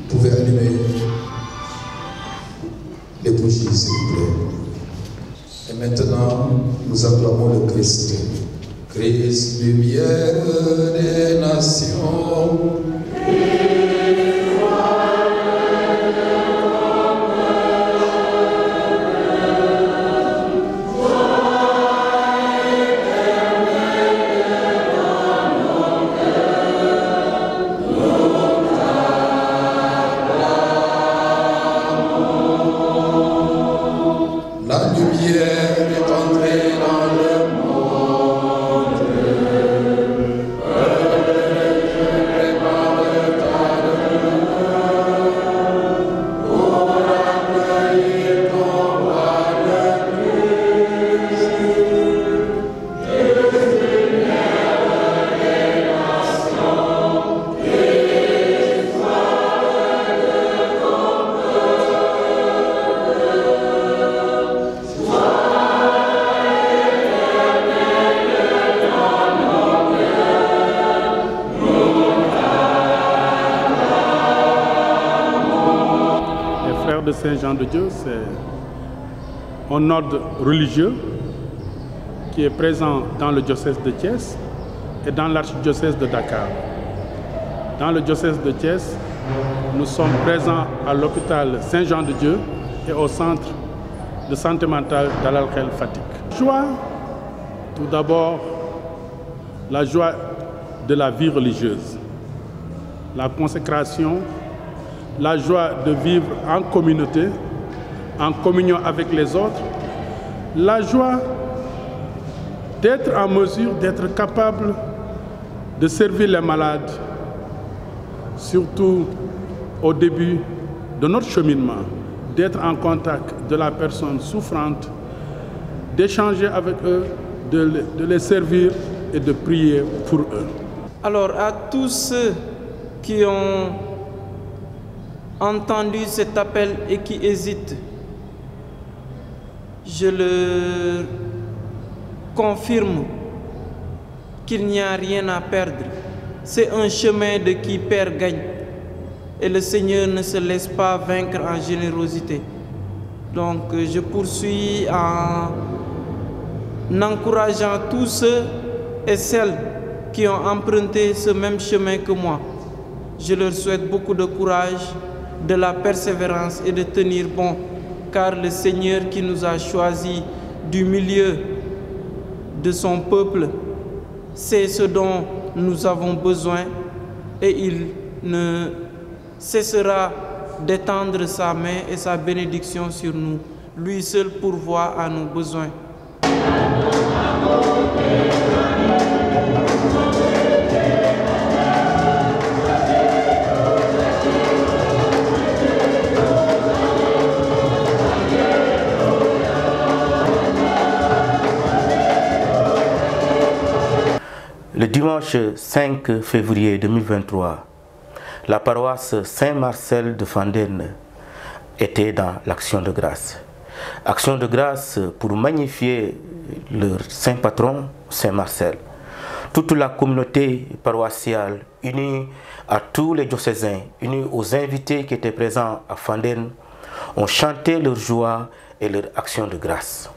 Vous pouvez allumer les bougies, s'il vous plaît. Et maintenant, nous acclamons le Christ. Christ, lumière des nations. lumière est entrée dans le monde. Je prépare ta demeure pour accueillir ton roi le Christ. Le Seigneur des nations, qui soit de ton de Saint-Jean de Dieu, c'est un ordre religieux qui est présent dans le diocèse de Thiès et dans l'archidiocèse de Dakar. Dans le diocèse de Thiès, nous sommes présents à l'hôpital Saint-Jean de Dieu et au centre de santé mentale d'Al Khel Fatick. Joie, tout d'abord, la joie de la vie religieuse, la consécration, la joie de vivre en communauté, en communion avec les autres, la joie d'être en mesure, d'être capable de servir les malades, surtout au début de notre cheminement, d'être en contact de la personne souffrante, d'échanger avec eux, de les servir et de prier pour eux. Alors à tous ceux qui ont entendu cet appel et qui hésitent, je leur confirme qu'il n'y a rien à perdre. C'est un chemin de qui perd gagne. Et le Seigneur ne se laisse pas vaincre en générosité. Donc je poursuis en encourageant tous ceux et celles qui ont emprunté ce même chemin que moi. Je leur souhaite beaucoup de courage, de la persévérance et de tenir bon, car le Seigneur qui nous a choisis du milieu de son peuple sait ce dont nous avons besoin et il ne cessera d'étendre sa main et sa bénédiction sur nous. Lui seul pourvoit à nos besoins. Le dimanche 5 février 2023, la paroisse Saint-Marcel de Fandène était dans l'Action de grâce. Action de grâce pour magnifier leur saint patron, Saint-Marcel. Toute la communauté paroissiale, unie à tous les diocésains, unie aux invités qui étaient présents à Fandène, ont chanté leur joie et leur action de grâce.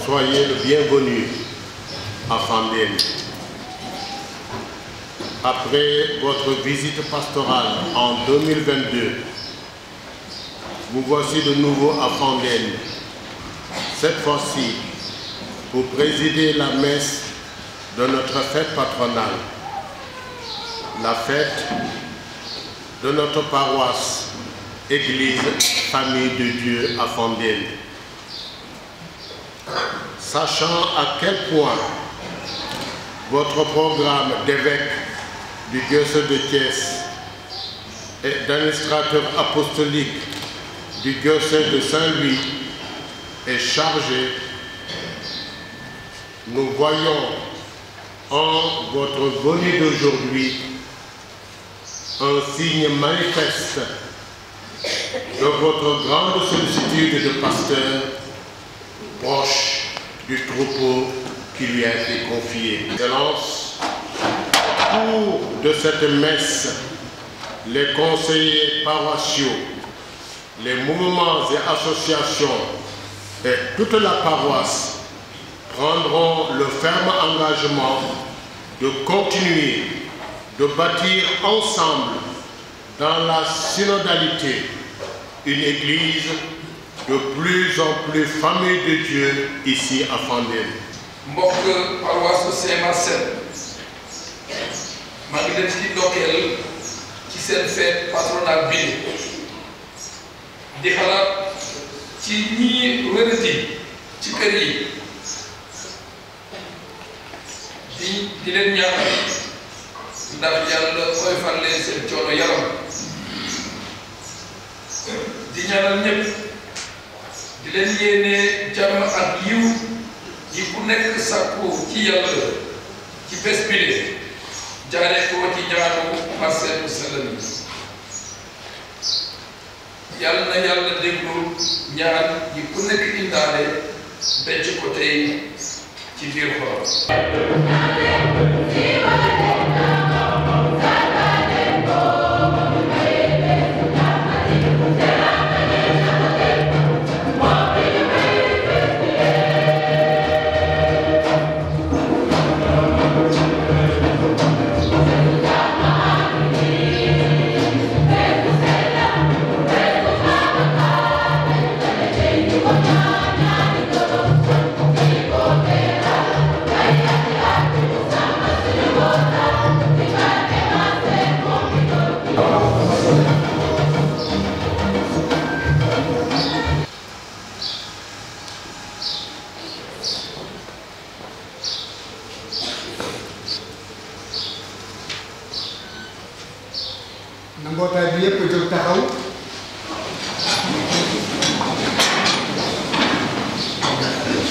Soyez le bienvenu à Fandène. Après votre visite pastorale en 2022, vous voici de nouveau à Fandène, cette fois-ci pour présider la messe de notre fête patronale, la fête de notre paroisse, Église Famille de Dieu à Fandène. Sachant à quel point votre programme d'évêque du diocèse de Thiès et d'administrateur apostolique du diocèse de Saint-Louis est chargé, nous voyons en votre venue d'aujourd'hui un signe manifeste de votre grande sollicitude de pasteur proche du troupeau qui lui a été confié. Excellence, pour de cette messe, les conseillers paroissiaux, les mouvements et associations et toute la paroisse prendront le ferme engagement de continuer de bâtir ensemble dans la synodalité une église de plus en plus famille de Dieu ici à Fandène. mbokk paroisse Saint-Marcel maa ngi leen di ndokkeel ci seen fête patronale bi di xalaat ci ñi wérati ci kër yi di leen ñaanal ndax yàlla koy fal leen seen coono yaram di ñaanal ñëpp di leen yéene jàmm ak yiw yi ku nekk sàkku ci yàlla ci bés bi de jaaree ko ci ñaanu Marcel bu sell mi yàlla na yàlla déglu ñaan yi ku nekk indaale denc ko tey ci biir xolam.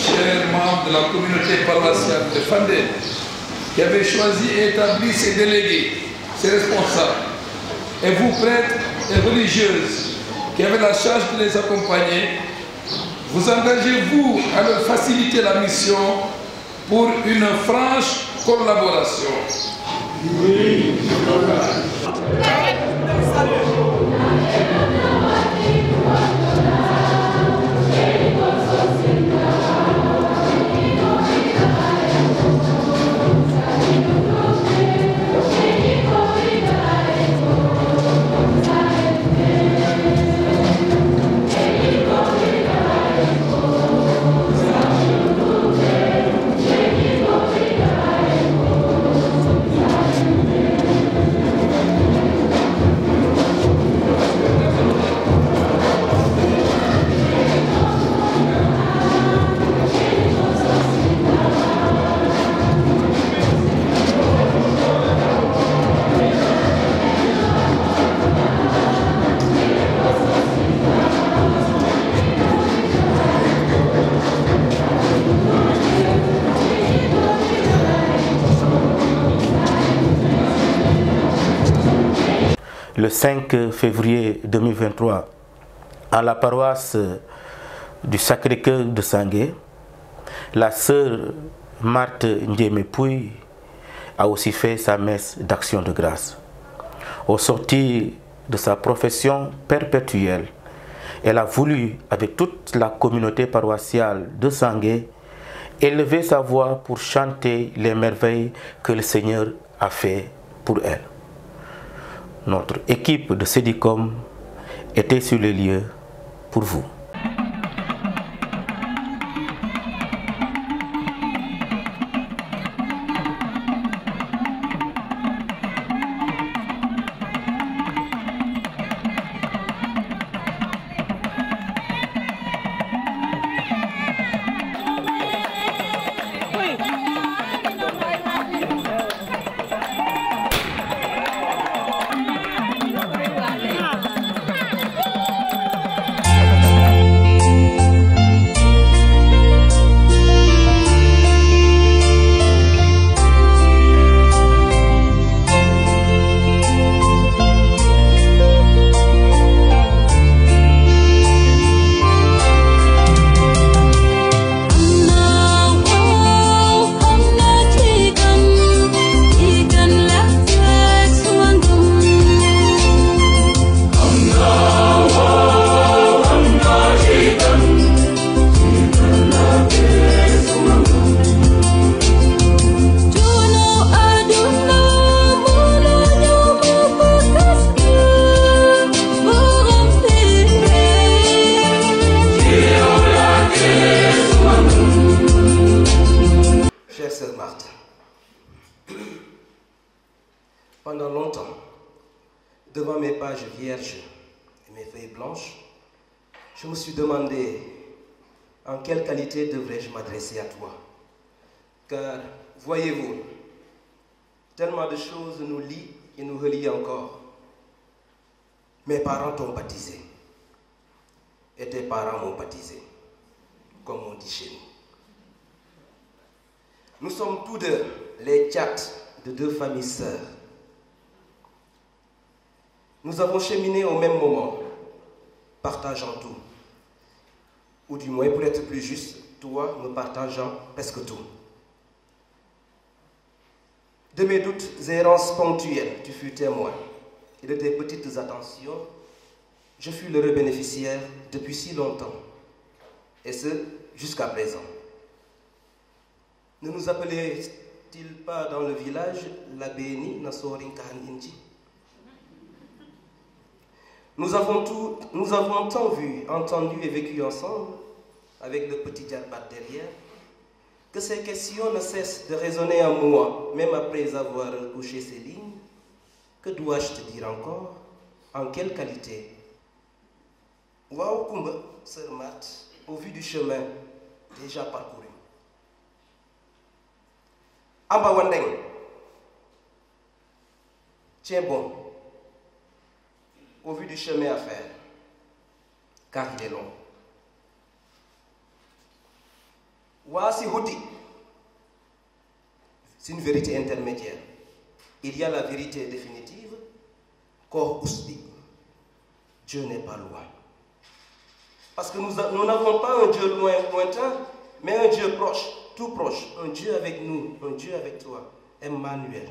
Chers membres de la communauté paroissiale de Fandène, qui avez choisi et établi ces délégués, ces responsables, et vous prêtres et religieuses qui avez la charge de les accompagner, vous engagez-vous à leur faciliter la mission pour une franche collaboration. Oui, Le 5 février 2023, à la paroisse du Sacré-Cœur de Sangué, la sœur Marthe Ndiémé-Pouy a aussi fait sa messe d'action de grâce. Au sortir de sa profession perpétuelle, elle a voulu, avec toute la communauté paroissiale de Sangué, élever sa voix pour chanter les merveilles que le Seigneur a fait pour elle. Notre équipe de Cédicom était sur les lieux pour vous. devant mes pages vierges et mes feuilles blanches, je me suis demandé en quelle qualité devrais-je m'adresser à toi. Car, voyez-vous, tellement de choses nous lient et nous relient encore. Mes parents t'ont baptisé. Et tes parents m'ont baptisé, comme on dit chez nous. Nous sommes tous deux les tchats de deux familles sœurs. Nous avons cheminé au même moment, partageant tout. Ou du moins, pour être plus juste, toi me partageant presque tout. De mes doutes et errances ponctuelles, tu fus témoin. Et de tes petites attentions, je fus l'heureux bénéficiaire depuis si longtemps. Et ce, jusqu'à présent. Ne nous appelait-il pas dans le village la bénie Nasorin Kahan Inji? Nous avons tant vu, entendu et vécu ensemble, avec le petit Djarbat derrière, que ces questions ne cessent de résonner en moi, même après avoir couché ces lignes. Que dois-je te dire encore? En quelle qualité? Waouh Kumba, sœur Marthe, au vu du chemin déjà parcouru. Amba Wandeng, tiens bon, au vu du chemin à faire, car il est long. Wasi Houti, c'est une vérité intermédiaire. Il y a la vérité définitive, Kor Ousbi, Dieu n'est pas loin. Parce que nous n'avons pas un Dieu lointain, mais un Dieu proche, tout proche, un Dieu avec nous, un Dieu avec toi, Emmanuel.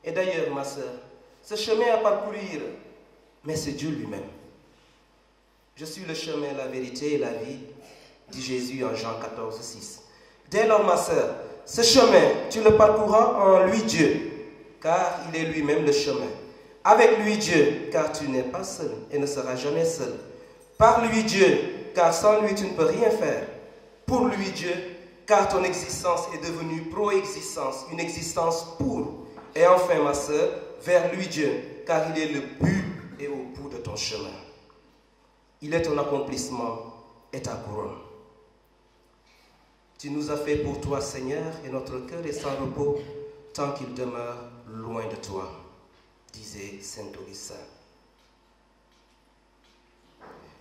Et d'ailleurs, ma sœur, ce chemin à parcourir, mais c'est Dieu lui-même. Je suis le chemin, la vérité et la vie, dit Jésus en Jean 14, 6. Dès lors, ma sœur, ce chemin, tu le parcourras en lui Dieu, car il est lui-même le chemin. Avec lui Dieu, car tu n'es pas seul et ne seras jamais seul. Par lui Dieu, car sans lui tu ne peux rien faire. Pour lui Dieu, car ton existence est devenue pro-existence, une existence pour. Et enfin, ma sœur, vers lui Dieu, car il est le but et au bout de ton chemin. Il est ton accomplissement et ta couronne. Tu nous as fait pour toi, Seigneur, et notre cœur est sans repos tant qu'il demeure loin de toi, disait saint Augustin.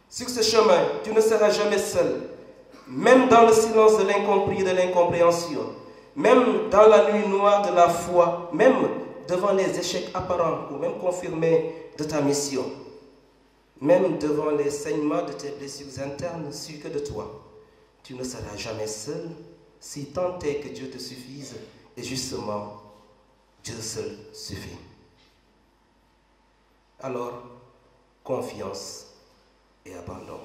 Sur ce chemin, tu ne seras jamais seul, même dans le silence de l'incompris et de l'incompréhension, même dans la nuit noire de la foi, même devant les échecs apparents ou même confirmés de ta mission, même devant les saignements de tes blessures internes, su que de toi. Tu ne seras jamais seul, si tant est que Dieu te suffise, et justement, Dieu seul suffit. Alors, confiance et abandon.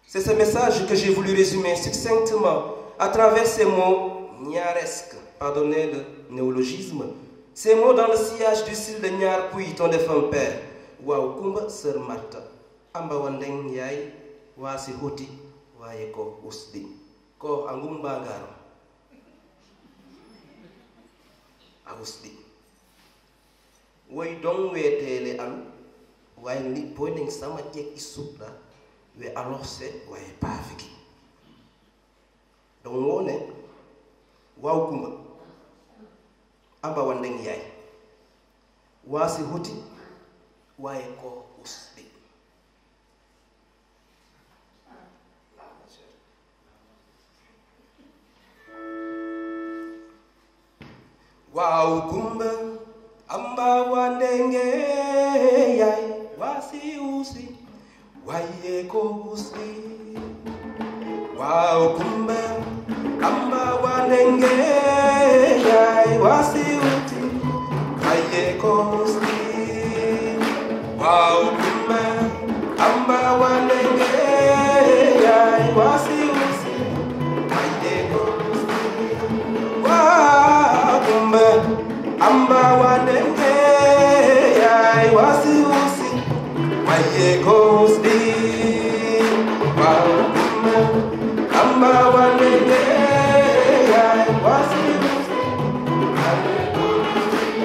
C'est ce message que j'ai voulu résumer succinctement à travers ces mots niaresques, pardonnez le néologisme, ces mots dans le sillage du style de Niar Pouy, ton défunt père. Waouh, Kumba, sœur Martha, Amba Wandeng Yai, Wasi Hoti, Wayeko Usdi, Ko Angumba Garo, Ausdi. Way dong wetele alu, way li poining sama tek isupla, we alose way pafiki. Dong wone, Waouh Kumba, Amba Wandeng Yai, Wasi Hoti, Wayeko Usdi. Waouh Kumba, Amba Wandenge Yai, Wasi Usi, Wayeko Usdi. Waouh Kumba, Amba Wandenge Yai, Wasi Uti, Wayeko Usdi. Waouh Kumba, Amba Wandenge Yai, Wasi Uti, Wayeko Usdi. Waouh Kumba, Amba Wandenge Yai, Wasi Uti, Wayeko Usdi. Waouh Kumba, Amba Wandenge Yai, Wasi Uti, Wayeko Usdi.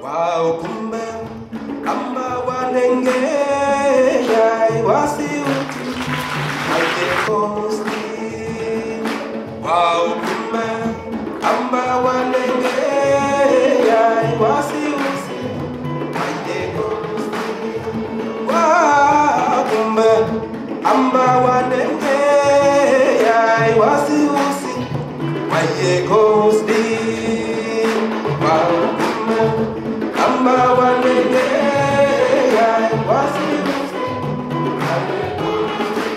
Wow, kumbe amba wanenge yai wasi uti aike kosti. Wow, kumbe amba wanenge yai wasi uti aike kosti. Wow, kumbe amba wanenge yai wasi uti aike kosti. Wow, kumbe amba wanenge yai wasi uti aike kosti.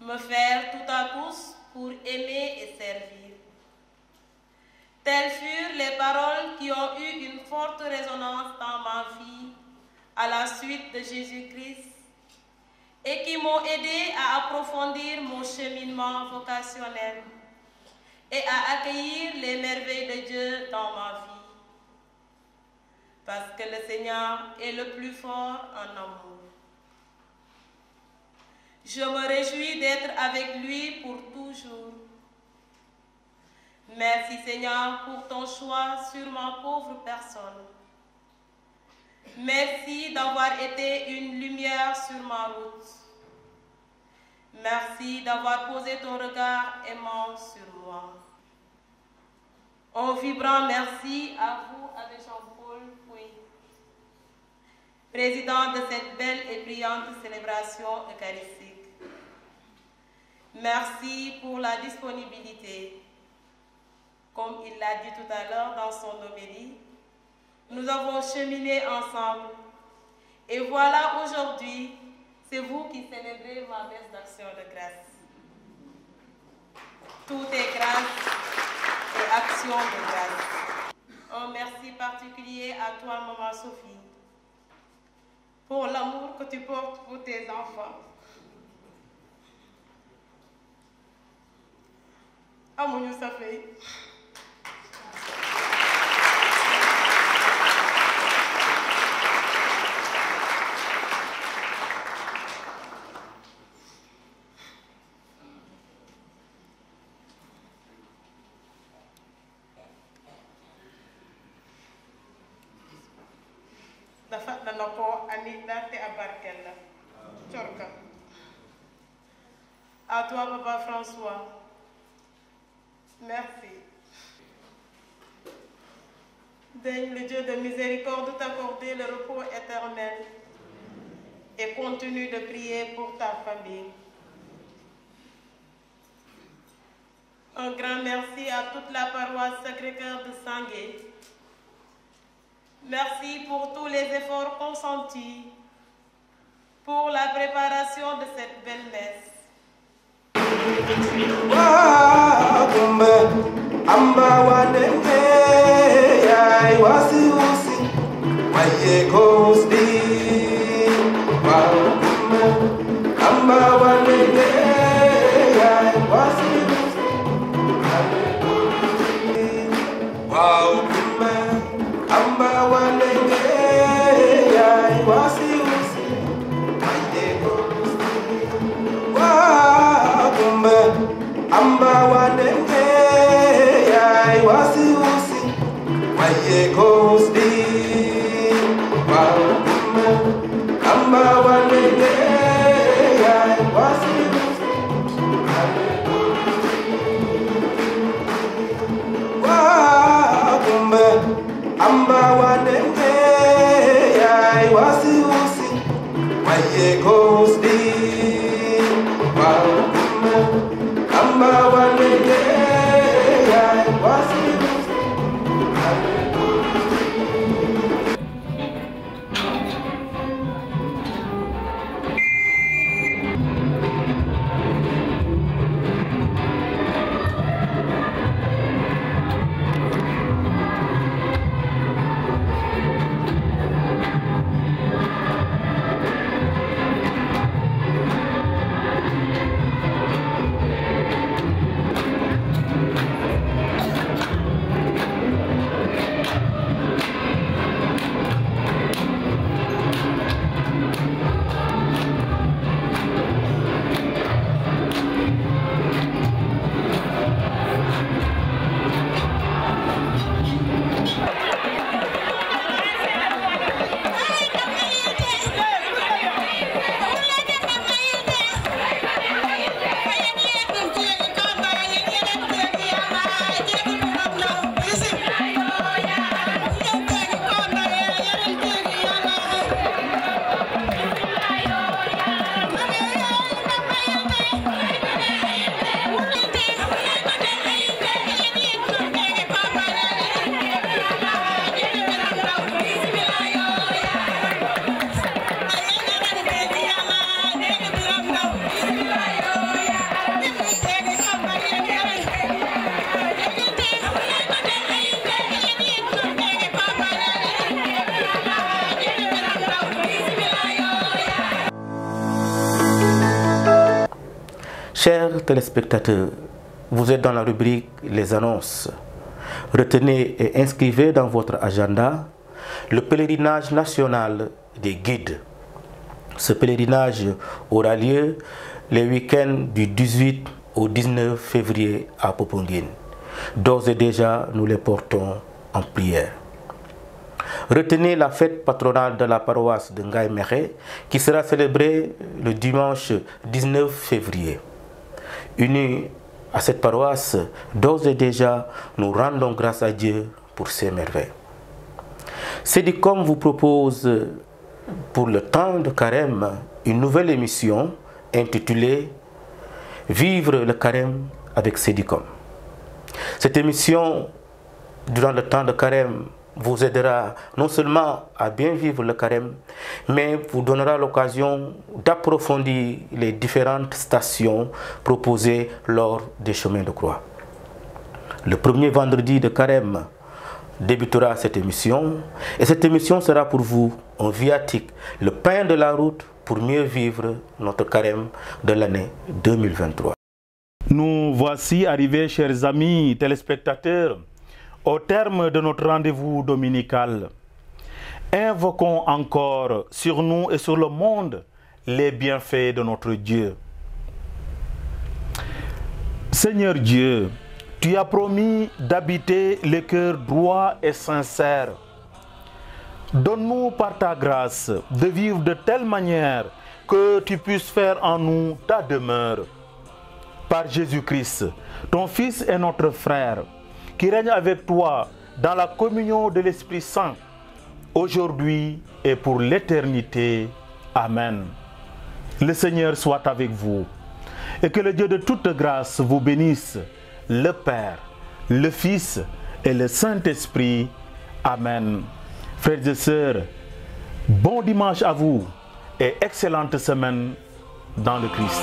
Me faire tout à tous pour aimer et servir. Telles furent les paroles qui ont eu une forte résonance dans ma vie à la suite de Jésus-Christ et qui m'ont aidé à approfondir mon cheminement vocationnel et à accueillir les merveilles de Dieu dans ma vie. Parce que le Seigneur est le plus fort en amour. Je me réjouis d'être avec lui pour toujours. Merci Seigneur pour ton choix sur ma pauvre personne. Merci d'avoir été une lumière sur ma route. Merci d'avoir posé ton regard aimant sur moi. Un vibrant merci à vous, Abbé Jean-Paul Pouy, président de cette belle et brillante célébration eucharistique. Merci pour la disponibilité. Comme il l'a dit tout à l'heure dans son homélie, nous avons cheminé ensemble. Et voilà aujourd'hui, c'est vous qui célébrez ma messe d'action de grâce. Tout est grâce et action de grâce. Un merci particulier à toi, Maman Sophie, pour l'amour que tu portes pour tes enfants. Amuñu sa fay. dafa dana ko Anita te abarkel la Corka. À toi, Papa François. Merci. Daigne le Dieu de miséricorde t'accorder le repos éternel et continue de prier pour ta famille. Un grand merci à toute la paroisse Sacré-Cœur de Sangué. Merci pour tous les efforts consentis pour la préparation de cette belle messe. Chers téléspectateurs, vous êtes dans la rubrique Les annonces. Retenez et inscrivez dans votre agenda le pèlerinage national des guides. Ce pèlerinage aura lieu les week-ends du 18 au 19 février à Popenguine. D'ores et déjà, nous les portons en prière. Retenez la fête patronale de la paroisse de Ngaye Mékhé qui sera célébrée le dimanche 19 février. Unis à cette paroisse, d'ores et déjà, nous rendons grâce à Dieu pour ses merveilles. Cédicom vous propose pour le temps de carême une nouvelle émission intitulée « Vivre le carême avec Cédicom ». Cette émission, durant le temps de carême, vous aidera non seulement à bien vivre le carême, mais vous donnera l'occasion d'approfondir les différentes stations proposées lors des chemins de croix. Le premier vendredi de carême débutera cette émission, et cette émission sera pour vous un viatique, le pain de la route pour mieux vivre notre carême de l'année 2023. Nous voici arrivés, chers amis téléspectateurs, au terme de notre rendez-vous dominical. Invoquons encore sur nous et sur le monde les bienfaits de notre Dieu. Seigneur Dieu, tu as promis d'habiter les cœurs droits et sincères. Donne-nous par ta grâce de vivre de telle manière que tu puisses faire en nous ta demeure. Par Jésus-Christ, ton Fils et notre frère, qui règne avec toi dans la communion de l'Esprit Saint, aujourd'hui et pour l'éternité. Amen. Le Seigneur soit avec vous et que le Dieu de toute grâce vous bénisse, le Père, le Fils et le Saint-Esprit. Amen. Frères et sœurs, bon dimanche à vous et excellente semaine dans le Christ.